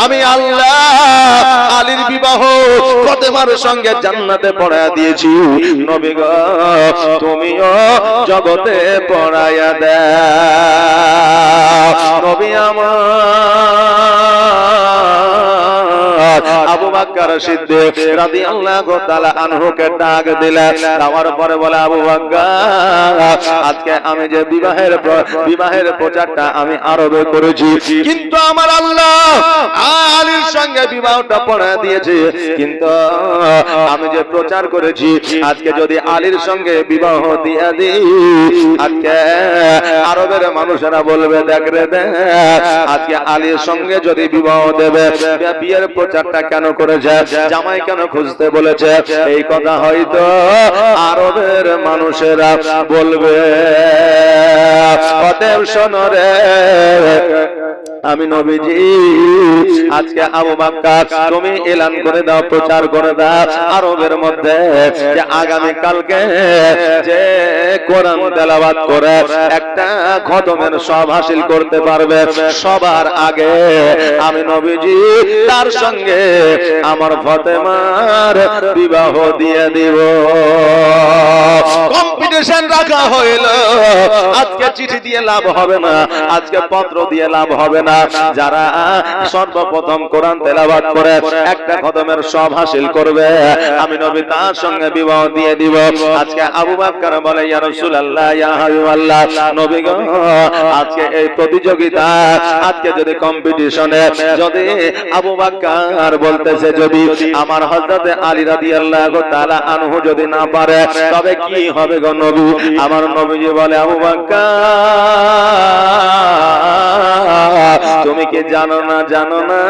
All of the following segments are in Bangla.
আমি আল্লাহ আলীর বিবাহ ফাতেমার সঙ্গে জান্নাতে পড়ায়া দিয়েছি। নবী গো তুমিও জগতে পড়ায়া দাও। নবী আমার আবু বকর সিদ্দিক রাদিয়াল্লাহু তাআলা আনহুকে ডাক দিলেন। দেওয়ার পরে বলে, আবু বকর আজকে আমি যে বিবাহের প্রচারটা আমি আরবে করেছি, কিন্তু আমার আল্লাহ আলীর সঙ্গে বিবাহটা পড়ায় দিয়েছে। কিন্তু আমি যে প্রচার করেছি, আজকে যদি আলীর সঙ্গে বিবাহ দিয়ে দিই, আজকে আরবের মানুষেরা বলবে, দেখ রে দেখ, আজকে আলীর সঙ্গে যদি বিবাহ দেবে, বিয়ের প্রচারটা কেন করেছে, জামাই কেন খুঁজতে বলেছে, এই কথা হয়তো আরবের মানুষেরা বলবে। অতএব শোনো রে, আমি নবীজি আজকে আবু বকর তুমি এলান করে দাও, প্রচার করে দাও আরবের মধ্যে যে আগামী কালকে যে কোরআন তেলাওয়াত করে একটা খতমের সব হাসিল করতে পারবে, সবার আগে আমি নবীজি তার সঙ্গে আমার ফাতেমার বিবাহ দিয়ে দিব। কম্পিটিশন রাখা হইল। আজকে চিঠি দিয়ে লাভ হবে না, আজকে পত্র দিয়ে লাভ হবে না। যারা সর্বপ্রথম কোরআন তেলাওয়াত করে একটা খতমের সব হাসিল করবে, আমি নবী তার সঙ্গে বিবাহ দিয়ে দিব। আজকে আবু বকর বলে, ইয়া রাসূলুল্লাহ, ইয়া হাবিবাল্লাহ, নবী গো আজকে এই প্রতিযোগিতা, আজকে যদি কম্পিটিশনে যদি আবু বকর বলতেছে, যদি আমার হযরতে আলী রাদিয়াল্লাহু তাআলা আনহু যদি না পারে, তবে কি হবে গো নবী? আমার নবীজি বলে, আবু বকর তুমি কি জানো না, জানো না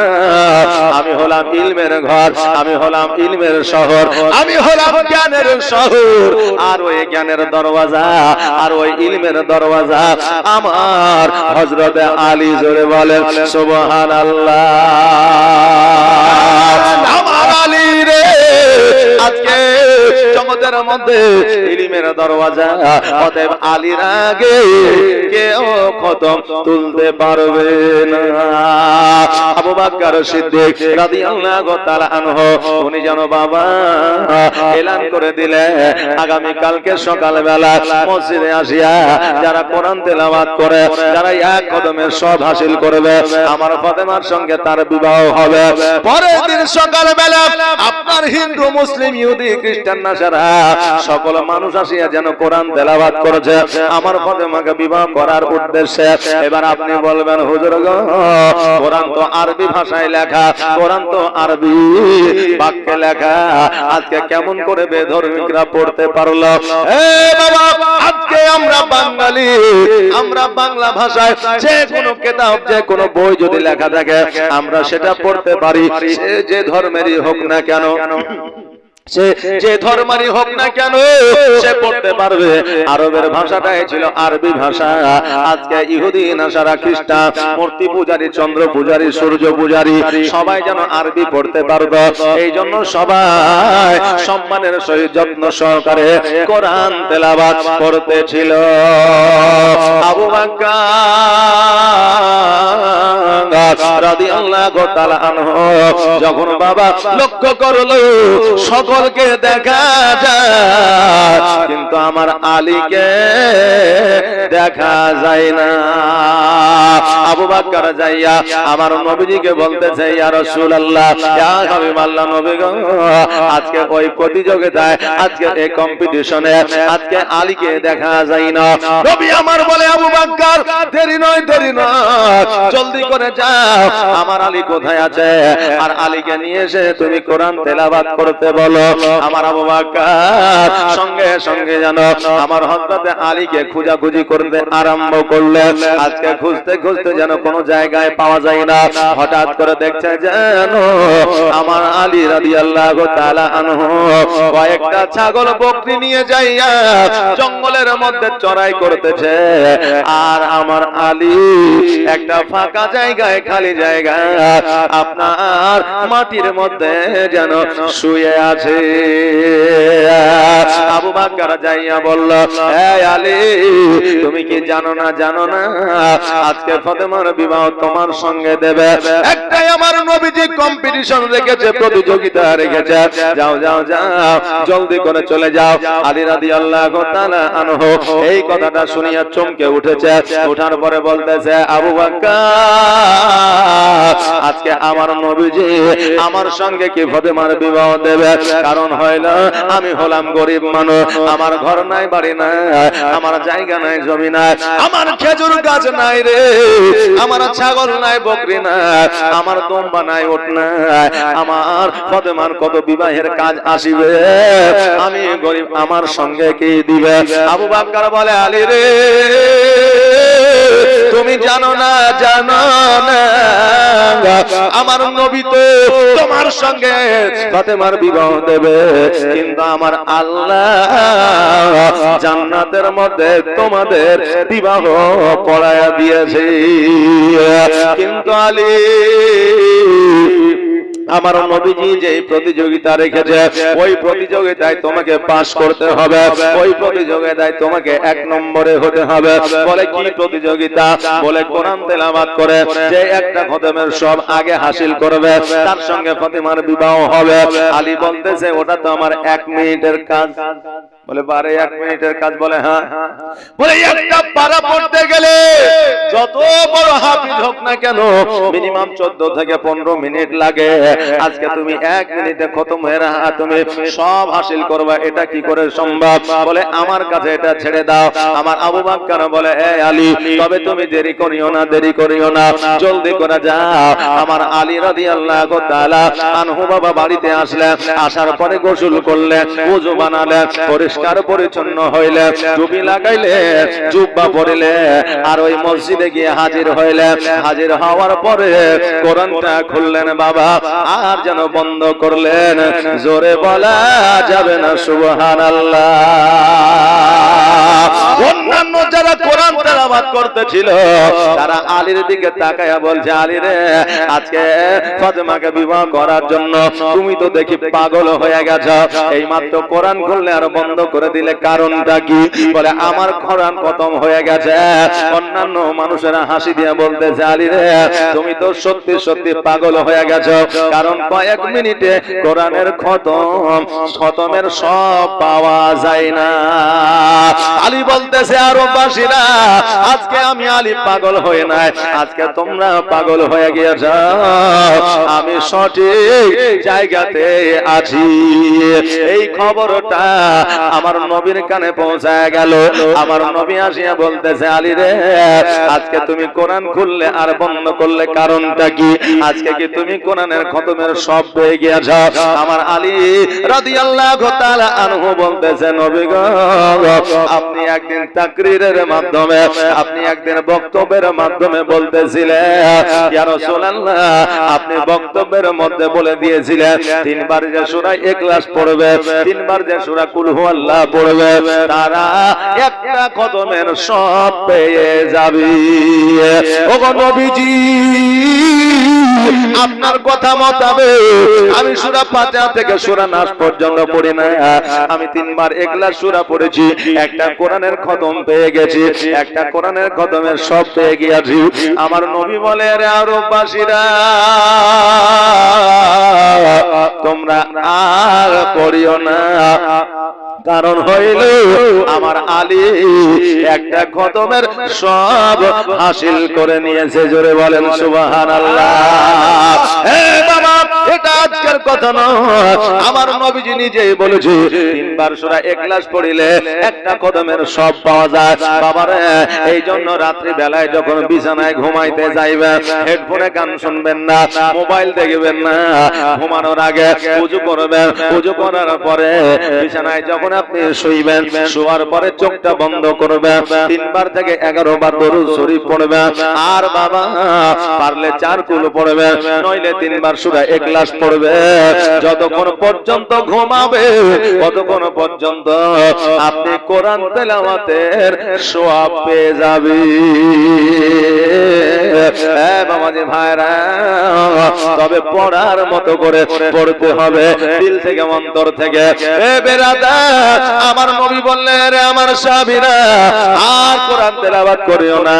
আমি হলাম ইলমের ঘর, আমি হলাম ইলমের শহর, আমি হলাম জ্ঞানের শহর, আর ওই জ্ঞানের দরওয়াজা, আর ওই ইলমের দরওয়াজা আমার হযরত আলী। জোরে বলেন সুবহানাল্লাহ। আমার আলী রে আজকে জগতের মধ্যে ইলমের দরওয়াজা, অতএব আলীর আগে কেউ খতম তুলতে পারবে না। আবু বকর সিদ্দিক রাদিয়াল্লাহু তাআলা আনহু উনি যেন বাবা এলান করে দিলে, আগামী কালকে সকালবেলা মসজিদে আসিয়া যারা কোরআন তেলাওয়াত করে, যারা এক কদমের সব হাসিল করবে, আমার ফাতেমার সঙ্গে তার বিবাহ হবে। পরের দিন সকালবেলা আপনার হিন্দু, মুসলিম, ইহুদি, খ্রিস্টান, নাসারা সকল মানুষ আসিয়া যেন কোরআন তেলাওয়াত করেছে আমার ফাতেমাকে বিবাহ করার উদ্দেশ্যে। এবার আপনি বলবেন, হুজুর গো কোরআন তো আরবি ভাষায় লেখা, কোরআন তো আরবি বাক্যে লেখা, আজকে কেমন করে বেধর্মীরা পড়তে পারলো? বাবা আজকে আমরা বাঙালি, আমরা বাংলা ভাষায় যে কোনো কিতাব, যে কোনো বই যদি লেখা থাকে আমরা সেটা পড়তে পারি, সে যে ধর্মেরই হোক না কেন, সে যে ধর্মেরই হোক না কেন সে পড়তে পারবে। আরবের ভাষাটাই ছিল আরবি ভাষা। আজকে ইহুদি, নাসারা, খ্রিস্টান, মূর্তি পূজারী, চন্দ্র পূজারী, সূর্য পূজারী সবাই যেন আরবি পড়তে পারবে, এই জন্য সবাই সম্মানের সহিত যত্ন সহকারে কোরআন তেলাওয়াত করতেছিল। আবু বকর রাদিয়াল্লাহু তাআলা আনহু যখন বাবা লক্ষ্য করলো সকলকে দেখা যায়, কিন্তু আমার আলীকে দেখা যায় না। আবু বকর যাইয়া আমার নবীজিকে বলতেছে, ইয়া রাসূলুল্লাহ, ইয়া হাবিবাল্লাহ, নবী গো আজকে ওই প্রতিযোগিতায়, আজকে এই কম্পিটিশনে আজকে আলীকে দেখা যায় না। নবী আমার বলে, আবু বকর দেরি নয়, দেরি নয়, জলদি করে যাও, আমার আলী কোথায় আছে, আর আলীকে নিয়ে এসে তুমি কোরআন তেলাওয়াত করতে বলো। আমার আবু বকর সঙ্গে সঙ্গে জানো আমার হযরতে আলীকে খোঁজাখুঁজি করতে আরম্ভ করলেন। আজকে খুঁজতে খুঁজতে যেন কোনো জায়গায় পাওয়া যায় না, হঠাৎ করে দেখছে যেন আমার আলী রাদিয়াল্লাহু তাআলা আনহু কয়েকটা ছাগল বকরি নিয়ে যাইয়া জঙ্গলের মধ্যে চড়াই করতেছে, আর আমার আলী একটা ফাঁকা জায়গায়, খালি জায়গা আপনার মাটির মধ্যে যেন শুয়ে আছে। আছে। আবু বকর যাইয়া বলল, এই আলী, তুমি কি জানো না আজকে ফাতেমার বিবাহ তোমার সঙ্গে দেবে। একটাই আমার নবীজি কম্পিটিশন রেখেছে, প্রতিযোগিতা রেখেছে। যাও যাও যাও, জলদি করে চলে যাও। আলী রাদিয়াল্লাহু তাআলা আনহু এই কথাটা শুনিয়া চমকে উঠেছে। ওঠার পরে বলতেছে, আবু বকর, আজকে আমার নবীজি আমার সঙ্গে কি ফাতেমার বিবাহ দেবে? কারণ হইল আমি হলাম গরিব মানুষ, আমার ঘর নাই, বাড়ি নাই, আমার জায়গা নাই, জমি নাই, আমার খেজুর গাছ নাই রে, আমার ছাগল নাই, বকরি নাই, আমার দুম্বা নাই, ওট নাই, আমার ফাতেমার কত বিবাহের কাজ আসিবে, আমি গরিব, আমার সঙ্গে কি দিবে? আবু বকর বলে, আলী রে, তুমি জানো না আমার নবী তো তোমার সঙ্গে ফাতেমার বিবাহ দেবে, কিন্তু আমার আল্লাহ জান্নাতের মধ্যে তোমাদের বিবাহ পড়ায়া দিয়েছে। কিন্তু আলী, আমার নবীজি যে প্রতিযোগিতা রেখেছে, ওই প্রতিযোগিতায় তোমাকে পাস করতে হবে, ওই প্রতিযোগিতায় তোমাকে 1 নম্বরে হতে হবে। বলে কি প্রতিযোগিতা? বলে কোরআন তেলাওয়াত করে যে একটা খতমের সব আগে হাসিল করবে, তার সঙ্গে ফাতেমার বিবাহ হবে। আলী বলতেছে, ওটা তো আমার 1 মিনিটের কাজ। বলে, বারে 1 মিনিটের কাজ? বলে হ্যাঁ। বলে, একটা পারা পড়তে গেলে যত বড় হাফিজ হোক না কেন, মিনিমাম 14 থেকে 15 মিনিট লাগে। আজকে তুমি 1 মিনিটে খতম হয়ে তুমি সব হাসিল করবা, এটা কি করে সম্ভব? বলে, আমার কাছে এটা ছেড়ে দাও। আমার আবু বকর বলে, এই আলী, তবে তুমি দেরি করিও না, জলদি করে যাও। আমার আলী রাদিয়াল্লাহু তাআলা আনহু বাবা বাড়িতে আসলেন, আসার পরে গোসল করলেন, ওযু বানালেন, পরিষ্কার পরিচ্ছন্ন হইলেন, টুপি লাগাইলেন, জুব্বা পরিলেন, আর ওই মসজিদে গিয়ে হাজির হইলেন। হাজির হওয়ার পরে কোরআনটা খুললেন বাবা, আর যেন বন্ধ করলেন। জোরে বলা যাবে না সুবহানাল্লাহ। অন্যান্য যারা কোরআন তেলাওয়াত করতেছিল, তারা আলীর দিকে তাকায়া বলছে, আলী রে, আজকে ফাতেমাকে বিবাহ করার জন্য তুমি তো দেখি পাগল হয়ে গেছো, এই মাত্র কোরআন খুললে আর বন্ধ করে দিলে, কারণটা কি? বলে, আমার কোরআন খতম হয়ে গেছে। অন্যান্য মানুষেরা হাসি দিয়ে বলতেছে, আলী রে, তুমি তো সত্যি সত্যি পাগল হয়ে গেছো, কারণ কয়েক মিনিটে কোরআনের খতমের সব পাওয়া যায় না। আলী বলতেছে, আরো বাসীরা, আজকে আমি আলী পাগল হয়ে নাই, আজকে তোমরা পাগল হয়ে গিয়েছ, আমি সঠিক জায়গাতে আছি। এই খবরটা আমার নবীর কানে পৌঁছায় গেল। আমার নবী আসিয়া বলতেছে, আলী রে, আজকে তুমি কোরআন খুললে আর বন্ধ করলে, কারণটা কি? আজকে কি তুমি কোরআনের খতমের সব পেয়ে গিয়েছ? আমার আলী রাদিয়াল্লাহু তাআলা আনহু বলতেছে, নবী গো, আপনি একদিন তাকরীরের মাধ্যমে, আপনি একদিন বক্তব্যের মাধ্যমে বলতেছিলেন, ইয়া রাসূলুল্লাহ, আপনি বক্তব্যের মধ্যে বলে দিয়েছিলেন 3 বার যে সূরা ইখলাস পড়বে, 3 বার যে সূরা কুল হুয়াল্লাহ পড়বে, তারা একটা খতমের সব পেয়ে যাবে। ওগো নবীজি, আপনার কথা মোতাবেক আমি সূরা ফাতিহা থেকে সূরা নাস পর্যন্ত পড়ি না, আমি 3 বার ইখলাস সূরা পড়েছি, একটা কোরআনের খতম পেয়ে গেছি, একটা কোরআনের খতমের সব পেয়ে গিয়েছি। আমার নবী বলে, রে আরববাসীরা, তোমরা আর পড়িও না, কারণ হইল আমার আলী একটা খতমের সব হাসিল করে নিয়েছে। জোরে বলেন সুবহানাল্লাহ। বাবা, এটা আজকের কথা নয়, আমার নবীজি নিজেই বলেছে 3 বার সূরা ইখলাস পড়িলে একটা কদমের সব পাওয়া যায়। বাবারে, এই জন্য রাত্রি বেলায় যখন বিছানায় ঘুমাইতে যাইবেন, হেডফোনে গান শুনবেন না, মোবাইল দেখবেন না, ঘুমানোর আগে ওযু করবেন, ওযু করার পরে বিছানায় যখন আপনি শুইবেন, শোয়ার পরে চোখটা বন্ধ করবেন, 3 বার থেকে 11 বার দরুদ শরীফ পড়বেন, আর বাবা পারলে 4 কুল পড়বেন, নইলে 3 বার সূরা ইখলাস পড়বেন। যতক্ষণ পর্যন্ত পর্যন্ত ঘুমাবে কতক্ষণ পর্যন্ত আপনি কোরআন তেলাওয়াতের সওয়াব পেয়ে যাবে। বাবাজি ভাইরা, তবে পড়ার মতো করে পড়তে হবে, দিল থেকে অন্তর থেকে। বেরাদার, আমার নবী বললেন, রে আমার সাহাবীরা, আর কোরআন তেলাওয়াত করিও না,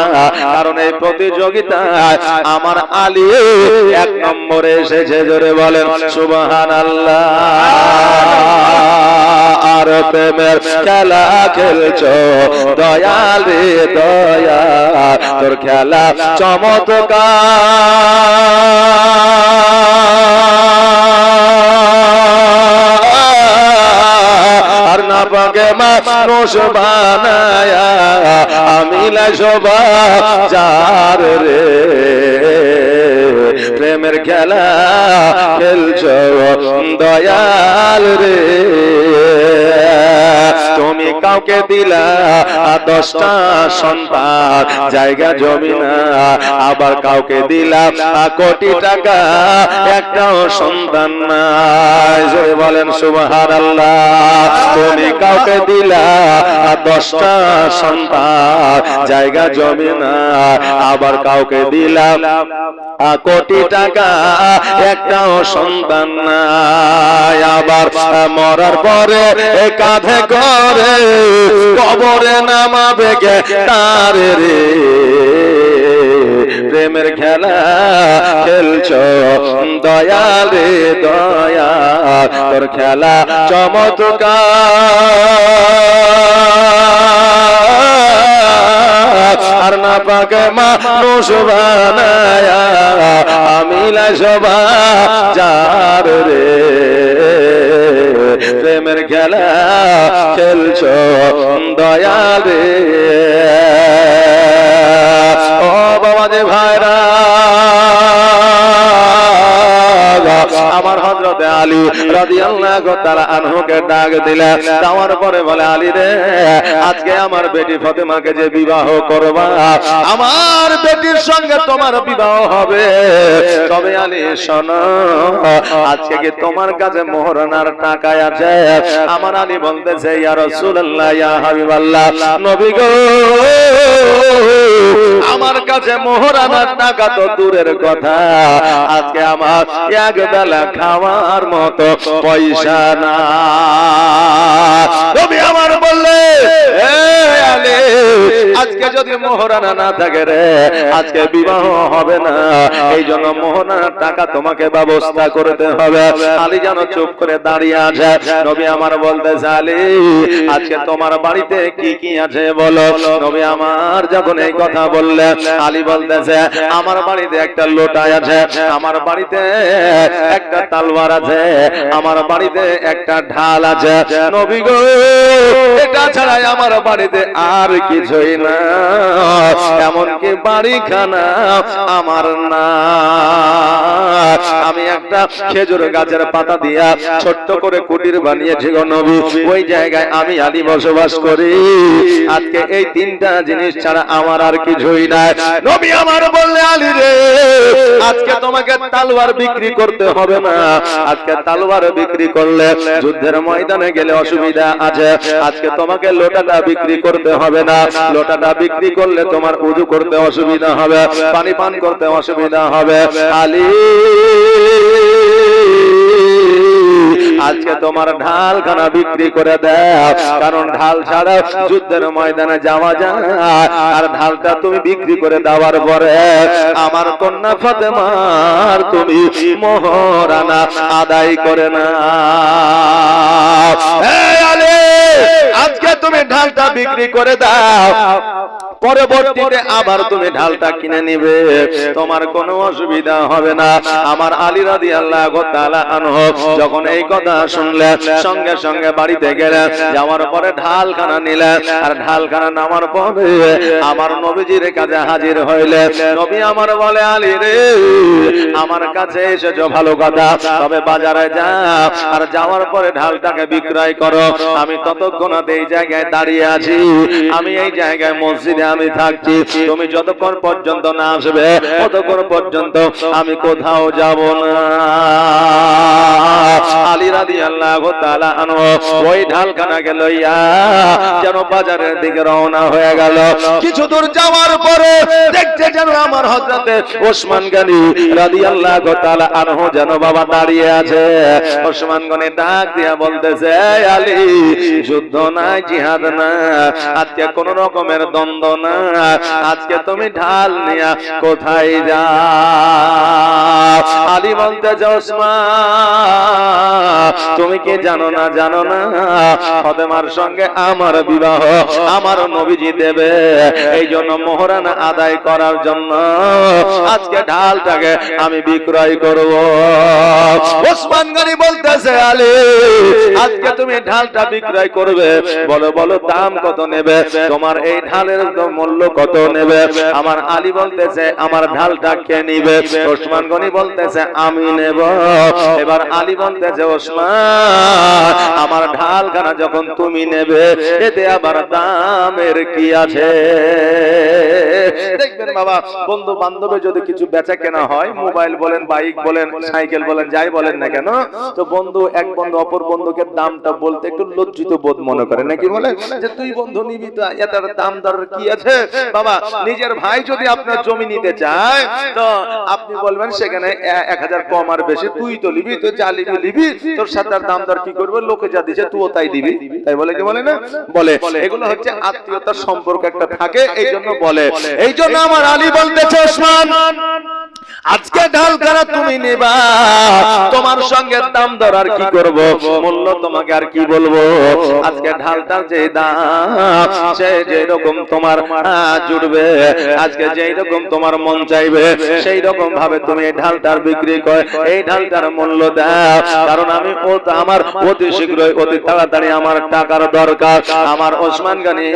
কারণ এই প্রতিযোগিতায় আমার আলী এক নম্বরে এসেছে। জোরে বলেন সুবহানাল্লাহ। আর প্রেমের খেলা খেলছো দয়াল রে দয়া, তোর খেলা চমৎকার, না পাকে মানুষ বানায়া আমিলা শোভা যার রে, প্রেমের খেলা খেলছো দয়াল রে। তুমি কাউকে দিলা 10টা সন্তান, জায়গা জমি না, আবার কাউকে দিলা কোটি টাকা, একটাও সন্তান নাই। জোরে বলেন সুবহানাল্লাহ। তুমি কাউকে দিলা 10টা সন্তান, জায়গা জমি না, আবার কাউকে দিলা কোটি টাকা, একটাও সন্তান নাই। আবার মরার পরে কাঁধে করে কবরে নামাবে গে তার রে, প্রেমের খেলা খেলছো দয়াল রে দয়া, তোর খেলা চমৎকার, আর না পাকে মানুষ বানায়া আমিলা শোভা যার রে, প্রেমের খেলা খেলছো দয়াল রে। ও বাবাজি ভাইরা, আমার হযরত আলী রাদিয়াল্লাহু তাআলা আনহুকে ডাক দিলে, যাওয়ার পরে বলে, আলী রে, আজকে আমার বেটি ফাতেমাকে যে বিবাহ করবা, আমার বেটির সঙ্গে তোমার বিবাহ হবে, তবে আলী শোনো, আজকে কি তোমার কাছে মোহরানার টাকা আছে? আমার আলী বলতেছে, ইয়া রাসূলুল্লাহ, ইয়া হাবিবাল্লাহ, নবী গো, আমার কাছে মোহরানার টাকা তো দূরের কথা, আজকে আমার এক বেলা খাওয়ার মতো পয়সা না। নবী আমার বললে, আলী, আজকে যদি মোহরানা না থাকে রে, আজকে বিবাহ হবে না, এই জন্য মোহরানার টাকা তোমাকে ব্যবস্থা করতে হবে। আলী যেন চুপ করে দাঁড়িয়ে আছে। নবী আমার বলতেছে, আলী, আজকে তোমার বাড়িতে কি কি আছে বলো। নবী আমার যখন এই কথা বললেন, আলী বলতেছে, আমার বাড়িতে একটা লোটা আছে, আমার বাড়িতে একটা তালওয়ার আছে, আমার বাড়িতে একটা ঢাল আছে। নবী গো, এটা ছাড়াই আমার বাড়িতে আর কিছুই না, এমনকি বাড়িখানা আমার না। আমি একটা খেজুর গাছের পাতা দিয়া ছোট্ট করে কুটির বানিয়েছি গো নবী, ওই জায়গায় আমি আলী বসবাস করি। আজকে এই 3টা জিনিস ছাড়া আমার আর কিছুই নাই। নবী আমার বললে, আলী রে, আজকে তোমাকে তালওয়ার বিক্রি করতে হবে না, আজকে তালওয়ার বিক্রি করলে যুদ্ধের ময়দানে গেলে অসুবিধা আছে। আজকে তোমাকে লোটাটা বিক্রি করতে হবে না, লোটাটা বিক্রি করলে তোমার উযু করতে অসুবিধা হবে, পানি পান করতে অসুবিধা হবে। আলী, আজকে তোমার ঢালখানা বিক্রি করে দাও, কারণ ঢাল ছাড়া যুদ্ধের ময়দানে যাওয়া যায়, আর ঢালটা তুমি বিক্রি করে দেওয়ার পরে আমার কন্যা ফাতেমার তুমি মোহরানা আদায় করে না। আজকে তুমি ঢালটা বিক্রি করে দাও, পরবর্তীতে আবার তুমি ঢালটা কিনে নিবে, তোমার কোনো অসুবিধা হবে না। আমার আলী রাদিয়াল্লাহু তাআলা আনহু যখন এই কথা শুনলেন, সঙ্গে সঙ্গে বাড়িতে গেলেন, যাওয়ার পরে ঢালখানা নিলেন, আর ঢালখানা নামার পরে আমার নবীজির কাছে হাজির হইলেন। নবী আমার বলে, আলী রে, আমার কাছে এসেছো ভালো কথা, তবে বাজারে যাও, আর যাওয়ার পরে ঢালটাকে বিক্রয় করো, আমি ততক্ষণ এই জায়গায় জায়গায় দাঁড়িয়ে আছি, আমি এই জায়গায় মসজিদে আমি থাকছি, তুমি যতক্ষণ পর্যন্ত না আসবে ততক্ষণ পর্যন্ত আমি কোথাও যাব না। আলী রাদিয়াল্লাহু তাআলা আনহু ওই ঢালখানাকে লইয়া যেন বাজারের দিকে রওনা হয়ে গেল। কিছু দূর যাওয়ার পরে দেখতে যেন আমার হযরতে ওসমান গনি রাদিয়াল্লাহু তাআলা আনহু যেন বাবা দাঁড়িয়ে আছে। ওসমান গনি ডাক দিয়া বলতেছে, আলী, যুদ্ধ না, জিহাদ না, আজকে কোন রকমের দ্বন্দ্ব না, আজকে তুমি ঢাল নিয়া কোথায় যাও? আলী বলতেছে, ওসমান, তুমি কি জানো না ফাতেমার সঙ্গে আমার বিবাহ আমার নবীজি দেবে, এই জন্য মোহরানা আদায় করার জন্য আজকে ঢালটাকে আমি বিক্রয় করব। ওসমান গনি বলতেছে, আলী, আজকে তুমি ঢালটা বিক্রয় করবে, বলো বলো দাম কত নেবে, তোমার এই ঢালের মূল্য কত নেবে? আমার আলী বলতেছে, আমার ঢালটা কে নিবে? ওসমান গনি বলতেছে, আমি নেব। এবার আলী বলতেছে, ওসমান, আমার ঢালখানা যখন তুমি নেবে এতে আবার দামের কি আছে? দেখবেন বাবা, বন্ধু বান্ধবে যদি কিছু বেচা কেনা হয়, মোবাইল বলেন, বাইক বলেন, সাইকেল বলেন, যাই বলেন না কেন, তো বন্ধু এক বন্ধু অপর বন্ধুকে দামটা বলতে একটু লজ্জিত বোধ মনে করে, নাকি বলে যে তুই বন্ধু নিবি তো এটার দাম দর কি আছে? বাবা, নিজের ভাই যদি আপনার জমি নিতে চায় তো আপনি বলবেন সেখানে 1000 কম আর বেশি, তুই তো নিবি, তো যা নিবি তোর সাথে দাম দর কি করবে, লোকে যা দিছে তুইও তাই দিবি, তাই বলে কি বলে না? বলে এগুলো হচ্ছে আত্মীয়তার সম্পর্ক একটা থাকে, এই জন্য বলে। এই জন্য আমার আলী বলতেছে, ওসমান, আজকে ঢালখানা তুমি নেবা, তোমার সঙ্গে দাম দর আর কি করব, মূল্য তোমাকে আর কি বলবো, আজকে ঢালটার যে দাম সে যে রকম তোমার জুড়বে, আজকে যেই রকম তোমার মন চাইবে সেই রকম ভাবে তুমি এই ঢালটার বিক্রি করে এই ঢালটার মূল্য দাও, কারণ আমি আমার অতি শীঘ্রই অতি তাড়াতাড়ি আমার টাকার দরকার। আমার ওসমান গনি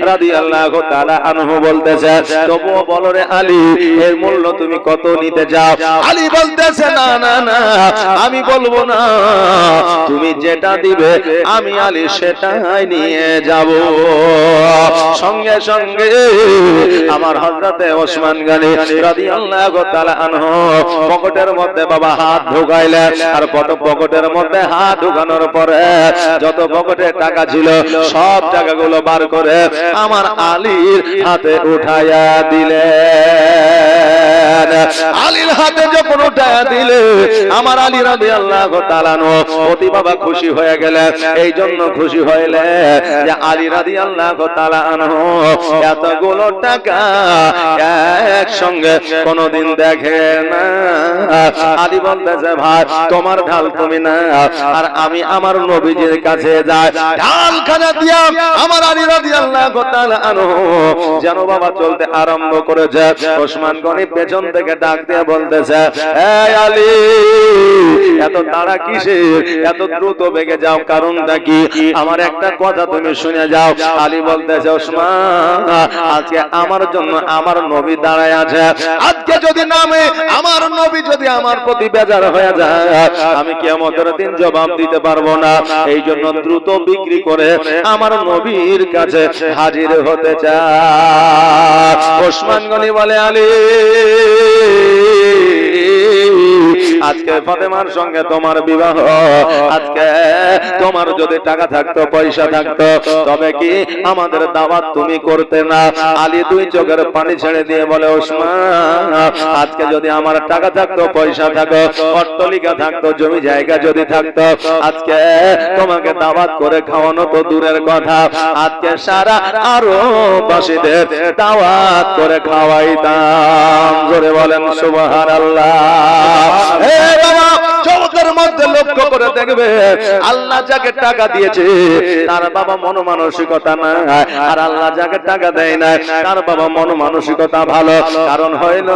রাদিয়াল্লাহু তাআলা আনহু বলতেছে, তবুও বলো রে আলী, এর মূল্য তুমি কত নিতে যাও? আলী বলতেছে, না না না, আমি বলবো না, তুমি যেটা দিবে আমি আলী সেটাই নিয়ে যাব। সঙ্গে সঙ্গে আমার হযরতে ওসমান গনি রাদিয়াল্লাহু তাআলা আনহু পকেটের মধ্যে বাবা হাত ঢুকাইলেন, আর পকেটের মধ্যে হাত ঢুকানোর পরে যত পকেটে টাকা ছিল সব টাকাগুলো বার করে আমার আলীর হাতে উঠাইয়া দিলেন। আলীর হাতে যখন উঠাইয়া দিলে আমার আলী রাদিয়াল্লাহু তাআলা অতি বাবা খুশি হয়ে গেলেন। এই জন্য খুশি হইলে যে আলী রাদিয়াল্লাহু তাআলা আনহু এতগুলো টাকা একসঙ্গে কোনদিন দেখে না। আলী বলতেছে, ভাই তোমার ঢাল তুমি না, আর আমি আমার নবীজির কাছে যাই, ঢালখানা দিয়া আমার আলী রাদিয়াল্লাহু তাআলা আনহু যেন বাবা চলতে আরম্ভ করেছে। ওসমান গনি পেছন থেকে ডাক দিয়ে বলতেছে, এই আলী, এত তাড়া কিসের, এত দ্রুত বেগে যাও, কারণটা কি? আমার একটা কথা তুমি শুনে যাও। আলী বলতেছে, ওসমান, আজকে আমার জন্য আমার নবী দাঁড়ায় আছে, আজকে যদি নামে আমার নবী যদি আমার প্রতি বেজার হয়ে যায় আমি কিয়ামতের দিন জবাব দিতে পারবো না, এই জন্য দ্রুত বিক্রি করে আমার নবীর কাছে হাজির হতে চায়। ওসমান গনি বলে, আলী, আজকে ফাতেমার সঙ্গে তোমার বিবাহ, আজকে তোমার যদি টাকা থাকতো, পয়সা থাকতো, তবে কি আমাদের দাওয়াত তুমি করতে না? আলী দুই চোখের পানি ছেড়ে দিয়ে বলে, ওসমান, আজকে যদি আমার টাকা থাকতো, পয়সা থাকতো, অট্টালিকা থাকতো, জমি জায়গা যদি থাকতো, আজকে তোমাকে দাওয়াত করে খাওয়ানো তো দূরের কথা, আজকে সারা আরো বাসীদের দাওয়াত করে খাওয়াইতাম। জোরে বলেন সুবহানাল্লাহ। জগতের মধ্যে লক্ষ্য করে দেখবে, আল্লাহ যাকে টাকা দিয়েছে তার বাবা মন মানসিকতা না, আর আল্লাহ যাকে টাকা দেয় না তার বাবা মন মানসিকতা ভালো। কারণ হইল,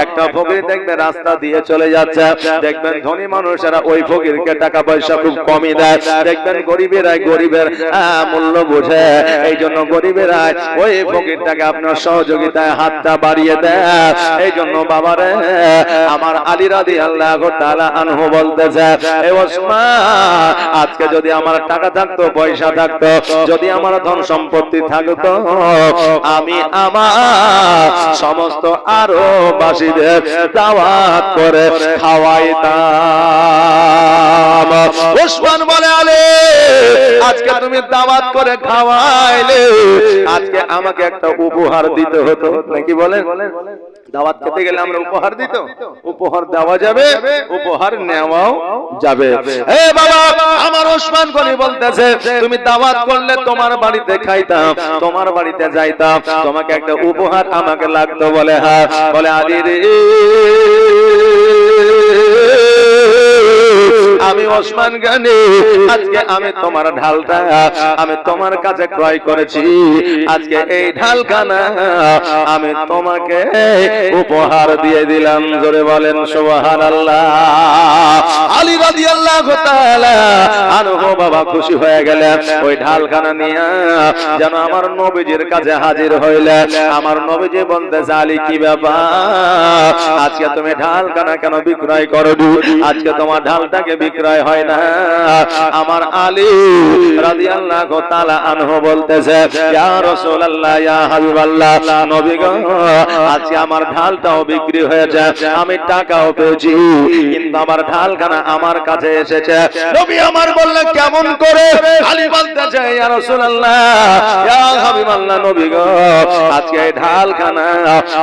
একটা ফকির দেখবে রাস্তা দিয়ে চলে যাচ্ছে, দেখবেন ধনী মানুষেরা ওই ফকিরকে টাকা পয়সা খুব কমই দেয়, দেখবেন গরিবেরাই গরিবের মূল্য বোঝে, এই জন্য গরিবেরাই ওই ফকিরটাকে আপনার সহযোগিতায় হাতটা বাড়িয়ে দেয়। এই জন্য বাবারে আমার আলী রাদিয়াল্লাহু তাআলা আনহু বলতেছে, এ ওসমান, আজকে যদি আমার টাকা থাকতো, পয়সা থাকতো, যদি আমার ধন সম্পত্তি থাকতো, আমি আমার সমস্ত আরো বাসীদের দাওয়াত করে খাওয়াইতাম। ওসমান বলে, আলে আজকে তুমি দাওয়াত করে খাওয়াইলে, আজকে আমাকে একটা উপহার দিতে হতো, নাকি বলেন? দাওয়াত খেতে গেলে আমরা উপহার দিত, উপহার দেওয়া যাবে, উপহার নেওয়াও যাবে। এ বাবা, আমার ওসমান গনি বলতেছে, তুমি দাওয়াত করলে তোমার বাড়িতে খাইতাম, তোমার বাড়িতে যাইতাম, তোমাকে একটা উপহার আমাকে লাগতো। বলে হ্যাঁ। বলে আলী রে, আমি ওসমান গনি, আজকে আমি তোমার ঢালটা আমি তোমার কাছে ক্রয় করেছি, আজকে এই ঢালখানা আমি তোমাকে উপহার দিয়ে দিলাম। জোরে বলেন সুবহানাল্লাহ। আলী রাদিয়াল্লাহু তাআলা আনহু বাবা খুশি হয়ে গেলেন, ওই ঢালখানা নিয়ে যেন আমার নবীজির কাছে হাজির হইলেন। আমার নবীজি বলতেছে, আলী কি ব্যাপার, আজকে তুমি ঢালখানা কেন বিক্রয় করো? আজকে তোমার ঢালটাকে বিক্রয় হয় না। আমার আলী রাদিয়াল্লাহু তাআলা আনহু বলতেছে, ইয়া রাসূলুল্লাহ, ইয়া হাবিবাল্লাহ, নবী গো, আজকে আমার ঢালটাও বিক্রি হয়ে যায়, আমি টাকাও পেয়েছি, কিন্তু আমার ঢালখানা আমার কাছে এসেছে। নবী আমার বললেন, কেমন করে? আলী বলতেছে, ইয়া রাসূলুল্লাহ, ইয়া হাবিবাল্লাহ, নবী গো, আজকে এই ঢালখানা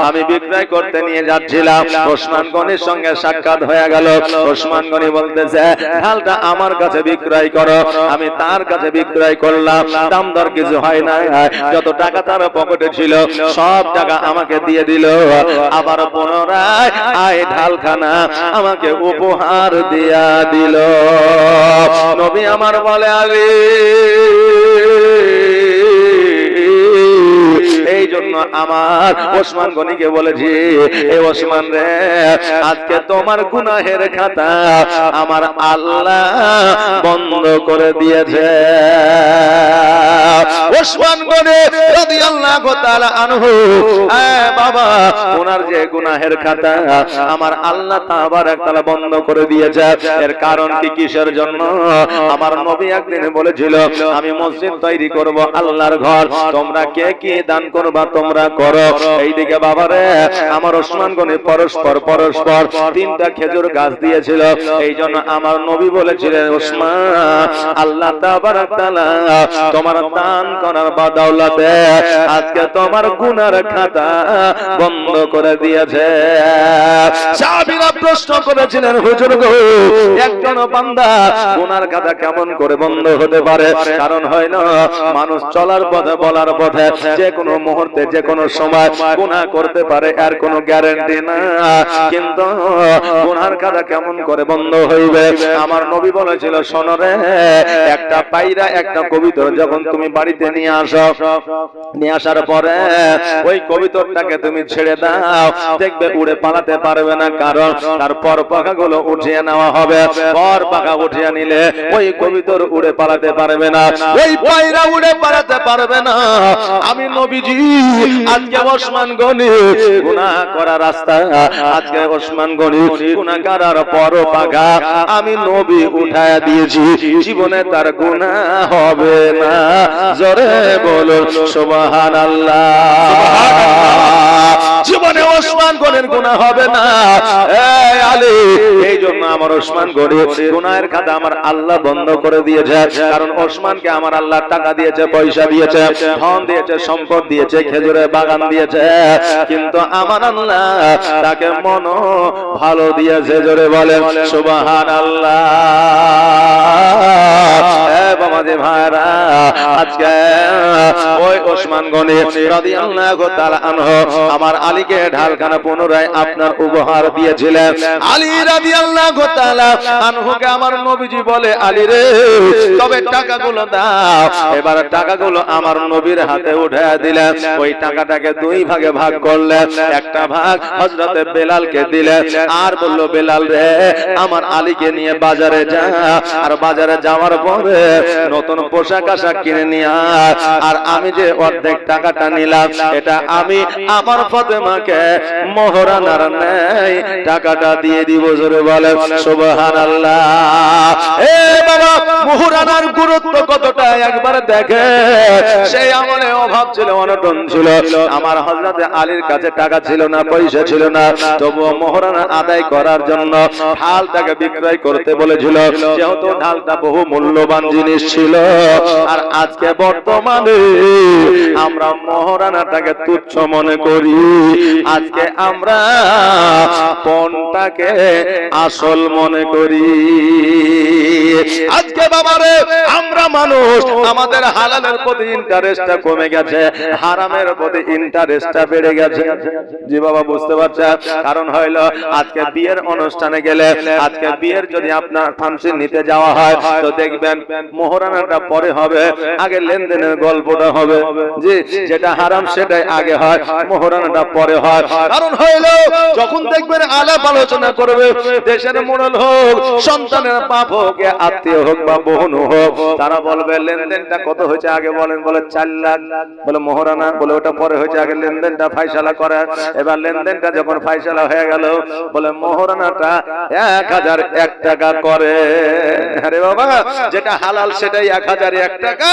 আমি বিক্রয় করতে নিয়ে যাচ্ছিলাম, ওসমান গনির সঙ্গে সাক্ষাৎ হয়ে গেল। ওসমান গনি বলতেছে, ঢালটা আমার কাছে বিক্রয় করো। আমি তার কাছে বিক্রয় করলাম, দাম দর কিছু হয় না, যত টাকা তার পকেটে ছিল সব টাকা আমাকে দিয়ে দিল, আবার পুনরায় আয় ঢালখানা আমাকে উপহার দিয়া দিল। নবী আমার বলে, আলী এই জন্য আমার ওসমান গনিকে বলেছি, এই ওসমান রে, আজকে তোমার গুনাহের খাতা আমার আল্লাহ বন্ধ করে দিয়েছে। ওসমান গনি রাদিয়াল্লাহু তাআলা আনহু, বাবা, ওনার যে গুনাহের খাতা আমার আল্লাহ তাবারক তাআলা বন্ধ করে দিয়েছে। এর কারণ কি, কিসের জন্য? আমার নবী একদিন বলেছিল, আমি মসজিদ তৈরি করব, আল্লাহর ঘর, তোমরা কে কি দান করবা তোমরা করো। এইদিকে বাবারে, আমার ওসমান গনি পরস্পর তিনটা খেজুর গাছ দিয়েছিল। এই জন্য আমার নবী বলেছিলেন, ওসমান, আল্লাহ তাবারক তাআলা তোমার দান করার বদৌলতে আজকে তোমার গুনার খাতা বন্ধ করে দিয়েছে। সাহাবীরা প্রশ্ন করেছিলেন, হুজুর গো, একজন বান্দা গুনার খাতা কেমন করে বন্ধ হতে পারে? কারণ হয় না, মানুষ চলার পথে, বলার পথে যে কোনো মুহূর্তে, যে কোনো সময় গুনাহ করতে পারে, আর কোনো গ্যারান্টি না। কিন্তু গুনার খাতা কেমন করে বন্ধ হইবে? আমার নবী বলেছিল, শোনো রে, একটা পায়রা, একটা কবুতর যখন তুমি বাড়িতে নিয়ে আসো, নিয়ে আসার পরে ওই কবুতরটাকে তুমি ছেড়ে দাও, দেখবে উড়ে পালাতে পারবে না, কারণ তার পর পাখাগুলো উঠিয়ে নেওয়া হবে। পর পাখা উঠিয়ে নিলে ওই কবুতর উড়ে পালাতে পারবে না, ওই পায়রা উড়ে পালাতে পারবে না। আমি নবীজি আজকে ওসমান গনি গুনাহ করার রাস্তা, আজকে ওসমান গনি গুনাহ করার পর পাখা আমি নবী উঠায়া দিয়েছি, জীবনে তার গুনাহ হবে না। জোরে বলুন সুবহানাল্লাহ। জীবনে ওসমান গনির গুনাহ হবে না। এই আলী, এই জন্য আমার ওসমান গনি গুনাহের খাতা আমার আল্লাহ বন্ধ করে দিয়েছে। কারণ ওসমানকে আমার আল্লাহ টাকা দিয়েছে, পয়সা দিয়েছে, ধন দিয়েছে, সম্পদ দিয়েছে, খেজুরের বাগান দিয়েছে, কিন্তু আমার আল্লাহ তাকে মন ভালো দিয়েছে। জোরে বলেন সুবহানাল্লাহ। বাবাজি ভাইরা, আজকে ওই ওসমান গনি রাদিয়াল্লাহু তাআলা আনহু আমার আলীকে ঢালখানা পুনরায় আপনার উপহার দিয়েছিলেন। আলী রাদিয়াল্লাহু তাআলা আনহুকে আমার নবীজি বলে, আলী রে, তবে টাকাগুলো দাও। এবার টাকাগুলো আমার নবীর হাতে উঠায়া দিলেন। ওই টাকাটাকে দুই ভাগে ভাগ করলেন, একটা ভাগ হযরতে বেলালকে দিলেন, আর বলল, বেলাল রে, আমার আলীকে নিয়ে বাজারে যা, আর বাজারে যাওয়ার পরে নতুন পোশাক আশাক কিনে নিয়ে আর আমি যে অর্ধেক টাকাটা নিলাম এটা আমি আমার ফাতেমাকে মোহরানার ন্যায় টাকাটা দিয়ে দিব। জোরে বলে সুবহানাল্লাহ। এ বাবা, মোহরানার গুরুত্ব কতটা একবার দেখে। সেই আমলে অভাব ছিল, অনটন ছিল। আমার হযরত আলীর কাছে টাকা ছিল না, পয়সা ছিল না, তবুও মোহরানা আদায় করার জন্য ঢালটাকে বিক্রয় করতে বলেছিল, যেহেতু ঢালটা বহু মূল্যবান জিনিস ছিল। আর আজকে বর্তমানে আমরা মোহরানাটাকে তুচ্ছ মনে করি। আজকে আমরা পণটাকে আসল মনে করি। আজকে বাবারে আমরা মানুষ, আমাদের হালালের প্রতি ইন্টারেস্টটা কমে গেছে, হারামের প্রতি ইন্টারেস্টটা বেড়ে গেছে। জি বাবা, বুঝতে পারছেন? কারণ হইল আজকে বিয়ের অনুষ্ঠানে গেলে, আজকে বিয়ের যদি আপনার ফাংশন নিতে যাওয়া হয় তো দেখবেন মোহরানাটা পরে হবে, আগে লেনদেনের গল্পটা হবে। জি, যেটা হারাম সেটাই আগে হয়, মোহরানাটা পরে হয়। কারণ হইল যখন দেখবেন আলাপ আলোচনা করবে, দেশের মোড়ল হোক, সন্তানের বাপ হোক, আত্মীয় হোক বা বোন হোক, তারা বলবে লেনদেনটা কত হয়েছে আগে বলেন। বলে 4 লাখ। বলে মোহরানা? বলে ওটা পরে হয়েছে, আগে লেনদেনটা ফাইসালা করে। এবার লেনদেনটা যখন ফাইসালা হয়ে গেল, বলে মোহরানাটা 1001 টাকা করে। আরে বাবা, যেটা হালাল সেটাই 1001 টাকা,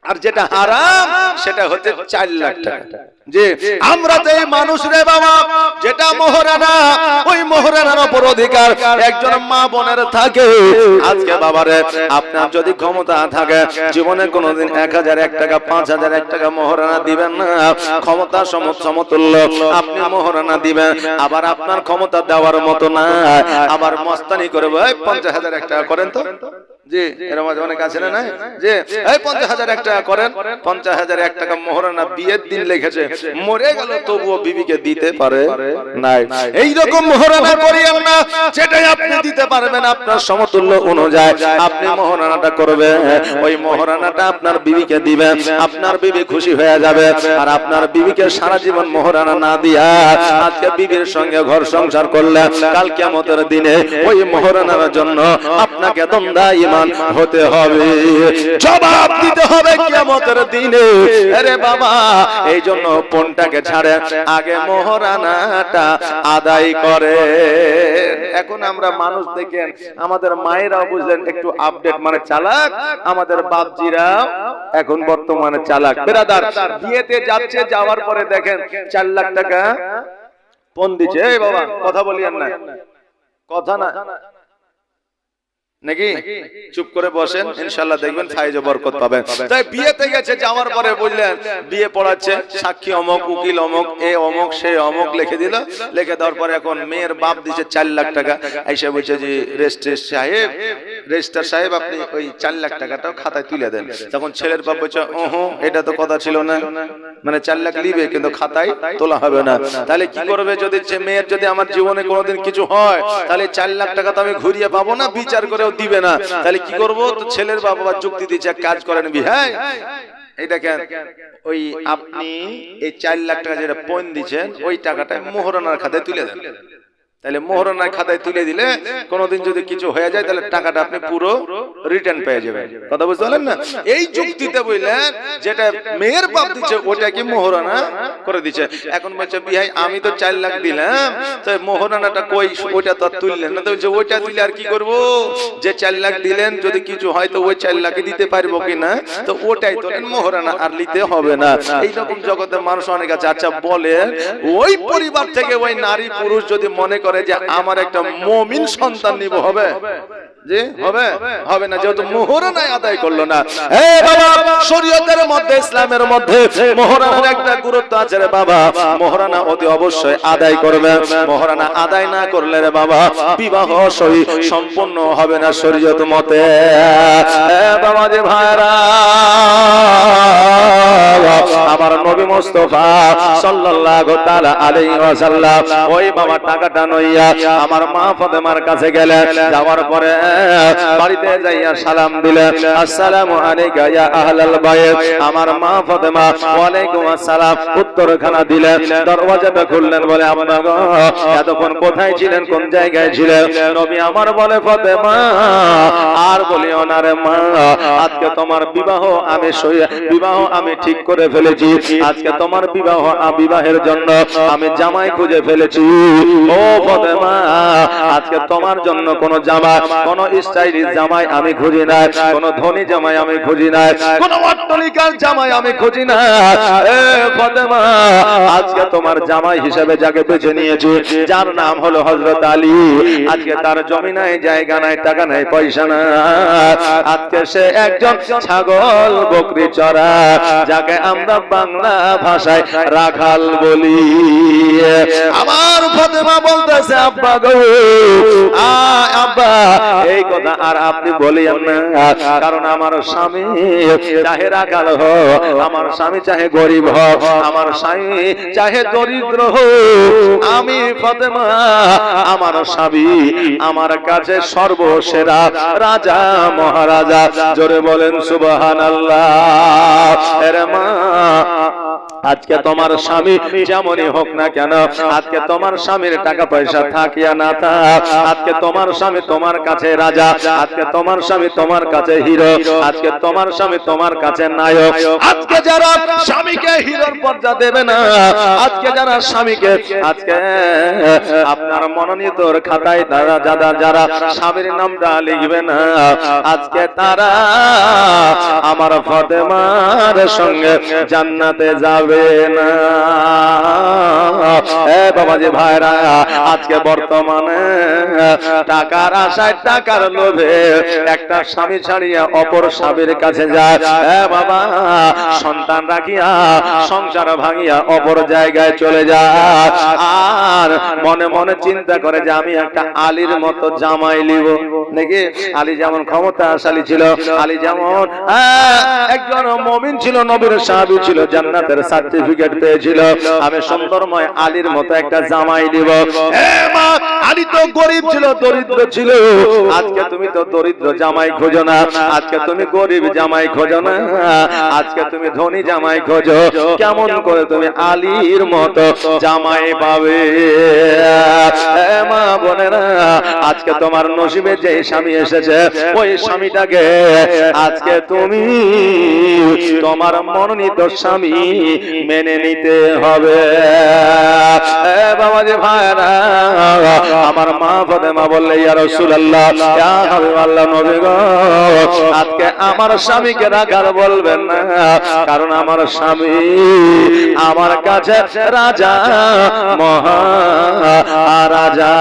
আর যেটা হারাম সেটা হচ্ছে 4 লাখ টাকা। যে আমরা তো এই মানুষ রে বাবা, যেটা মোহরানা, ওই মোহরানার উপর অধিকার একজন মা বোনের থাকে। আজকে বাবারে আপনার যদি ক্ষমতা থাকে, জীবনে কোনোদিন 1001 টাকা 5001 টাকা মোহরানা দিবেন না। ক্ষমতা সমতুল্য আপনি মোহরানা দিবেন, আবার আপনার ক্ষমতা দেওয়ার মতো না, আবার মস্তানি করে 50,001 টাকা করেন তো। জি, এরকম অনেক আছে না? যে এই 50,001 টাকা করেন, 50,001 টাকা মোহরানা বিয়ের দিন লিখেছে, মরে গেল তবুও বিবিকে দিতে পারে নাই। এই রকম মোহরানা করিয়েন না। যেটাই আপনি দিতে পারবেন আপনার সমতুল্য অনুযায়ী আপনি মোহরানাটা করবেন। ওই মোহরানাটা আপনার বিবিকে দিবেন, আপনার বিবি খুশি হয়ে যাবে। আর আপনার বিবিকে সারা জীবন মোহরানা না দিয়া আজকে বিবির সঙ্গে ঘর সংসার করলে, কাল কিয়ামতের দিনে ওই মোহরানার জন্য আপনাকে দণ্ডায়মান হতে হবে, জবাব দিতে হবে কিয়ামতের দিনে। আরে বাবা, এই জন্য পণটাকে ছাড়ে আগে মোহরানাটা আদায় করে। এখন আমরা মানুষ দেখেন, আমাদের মায়েরাও বুঝলেন একটু আপডেট, মানে চালাক। আমাদের বাপজিরা এখন বর্তমানে চালাক। বেরাদার, বিয়েতে যাচ্ছে, যাওয়ার পরে দেখেন 4 লাখ টাকা পণ দিচ্ছে। এই বাবা, কথা বলিয়েন না, কথা না নাকি? চুপ করে বসেন, ইনশাআল্লাহ দেখবেন ফায়েজ বরকত পাবেন। তাই বিয়েতে গেছে, যাওয়ার পরে বুঝলেন বিয়ে পড়াচ্ছে, সাক্ষী অমক, উকিল অমক, এ অমক, সে অমক লিখে দিল। লিখে দেওয়ার পরে এখন মেয়ের বাপ দিচ্ছে 4 লাখ টাকা। এসে বলছে যে রেজিস্ট্রার সাহেব আপনি ওই 4 লাখ টাকাটাও খাতায় তুলে দেন। তখন ছেলের বাপ বলছে, ওহো, এটা তো কথা ছিল না, মানে 4 লাখ লিবে কিন্তু খাতায় তোলা হবে না। তাহলে কি করবে? যদি মেয়ের যদি আমার জীবনে কোনোদিন কিছু হয়, তাহলে 4 লাখ টাকা তো আমি ঘুরিয়ে পাবো না, বিচার করেও দিবে না। তাহলে কি করবো? তো ছেলের বাবা যুক্তি দিচ্ছে, কাজ করেন ভাই, এই দেখেন ওই আপনি এই 4 লাখ টাকা যেটা পণ দিচ্ছেন, ওই টাকাটা মোহরানার খাতায় তুলে দেন। তাহলে মোহরানার খাতায় তুলে দিলে কোনোদিন যদি কিছু হয়ে যায়, তাহলে টাকাটা আপনি পুরো রিটার্ন পেয়ে যাবেন। কথা বুঝতে পারলেন না? এই যুক্তিতে বুঝলেন, যেটা মেয়ের বাপ দিচ্ছে ওটা কি মোহরানা করে দিচ্ছে। এখন বলছে বিহাই আমি তো 4 লাখ দিলাম, তো মোহরানাটা কই? ওইটা তো তুললেন না। তো ওইটা দিলে আর কি করব? যে 4 লাখ দিলেন, যদি কিছু হয় তো ওই 4 লাখই দিতে পারবো কিনা, তো ওটাই তোলেন, মোহরানা আর নিতে হবে না। এইরকম জগতের মানুষ অনেক আছে। আচ্ছা বলেন, ওই পরিবার থেকে ওই নারী পুরুষ যদি মনে করে যে আমার একটা মুমিন সন্তান নিব, হবে? যে হবে? হবে না, যেহেতু মোহরানা আদায় করলো না। এই বাবা, শরীয়তের মধ্যে, ইসলামের মধ্যে মোহরানার একটা গুরুত্ব আছে রে বাবা। মোহরানা অতি অবশ্যই আদায় করবে। মোহরানা আদায় না করলে রে বাবা বিবাহ সহি সম্পূর্ণ হবে না শরীয়ত মতে। বাবা যে ভাইরা, আমার নবী মুস্তাফা সাল্লাল্লাহু তাআলা আলাইহি ওয়াসাল্লাম ওই বাবা টাকাটা নইয়া আমার মা ফাতেমার কাছে গেলেন। যাওয়ার পরে বাড়িতে যাইয়া সালাম দিলেন, আসসালামু আলাইকা ইয়া আহলাল বাইত। আমার মা ফাতেমা ওয়ালাইকুম আসসালাম উত্তরখানা দিলেন। দরওয়াজাটা খুললেন, বলে আম্মা গো এতক্ষণ কোথায় ছিলেন, কোন জায়গায় ছিলেন? নবী আমার বলে ফাতেমা আর বলিও না রে মা, আজকে তোমার বিবাহ আমি ঠিক করে ফেলেছি। আজকে তোমার বিবাহের জন্য আমি জামাই খুঁজে ফেলেছি। ও ফাতেমা, আজকে তোমার জন্য কোন জামাই, কোন স্টাইলিশ জামাই আমি খুঁজি না, কোন ধনী জামাই আমি খুঁজি না, কোন অট্টালিকার জামাই আমি খুঁজি না। এ ফাতেমা, আজকে তোমার জামাই হিসেবে যাকে বেছে নিয়েছি, যার নাম হলো হযরত আলী। আজকে তার জমি নাই, জায়গা নাই, টাকা নাই, পয়সা নাই, আজকে সে একজন ছাগল বকরি চড়া, যাকে আমরা বাংলা ভাষায় রাখাল বলি। আমার ফাতেমা বলতেছে, আব্বা গো, আব্বা এই কথা আর আপনি বলিয়েন না, কারণ আমার স্বামী চাহে রাখাল হোক, আমার স্বামী চাহে গরিব হোক, আমার স্বামী চাহে দরিদ্র হোক, আমি ফাতেমা আমার স্বামী আমার কাছে সর্বসেরা রাজা মহারাজা। জোরে বলেন সুবহানাল্লাহ। এরে মা, আজকে তোমার স্বামী যেমনই হোক না কেন, আজকে তোমার স্বামীর টাকা পয়সা থাকিয়া না থাক, আজকে তোমার স্বামী তোমার কাছে রাজা, আজকে তোমার স্বামী তোমার কাছে হিরো, আজকে তোমার স্বামী তোমার কাছে নায়ক। আজকে যারা স্বামীকে হিরোর পর্যা দেবে না, আজকে যারা স্বামীকে, আজকে আপনার মনোনীত খাতায় যারা স্বামীর নামটা লিখবে না, আজকে তারা আমার ফাতেমার সঙ্গে জান্নাতে যাবে না। এ বাবাজি ভাইরা, আজকে বর্তমানে টাকার আশায়, টাকার লোভে একটা স্বামী ছাড়িয়া অপর স্বামীর কাছে যায়। এ বাবা, সন্তান রাখিয়া সংসার ভাঙিয়া অপর জায়গায় চলে যায়, আর মনে মনে চিন্তা করে যে আমি একটা আলীর মতো জামাই লিব। নাকি আলী যেমন ক্ষমতাশালী ছিল, আলী যেমন একজন মুমিন ছিল, নবীর সাহাবী ছিল, জান্নাতের সার্টিফিকেট পেয়েছিল, আমি সুন্দরময় আলীর মতো একটা জামাই দিব। এ মা, আলী তো গরিব ছিল, দরিদ্র ছিল, আজকে তুমি তো দরিদ্র জামাই খোঁজো না, আজকে তুমি গরিব জামাই খোঁজো না, আজকে তুমি ধনী জামাই খোঁজো। কেমন করে তুমি আলীর মতো জামাই পাবে? এ মা বোনেরা, আজকে তোমার নসিবে যে স্বামী এসেছে, ওই স্বামীটাকে আজকে তুমি তোমার মনোনীত স্বামী মেনে নিতে হবে। বাবাজি ভাইরা, আমার মা ফাতেমা বললে, ইয়া রাসূলুল্লাহ, ইয়া হাবিবাল্লাহ, নবী গো, আজকে আমার স্বামীকে রাখাল বলবেন না, কারণ আমার স্বামী আমার কাছে রাজা মহারাজা।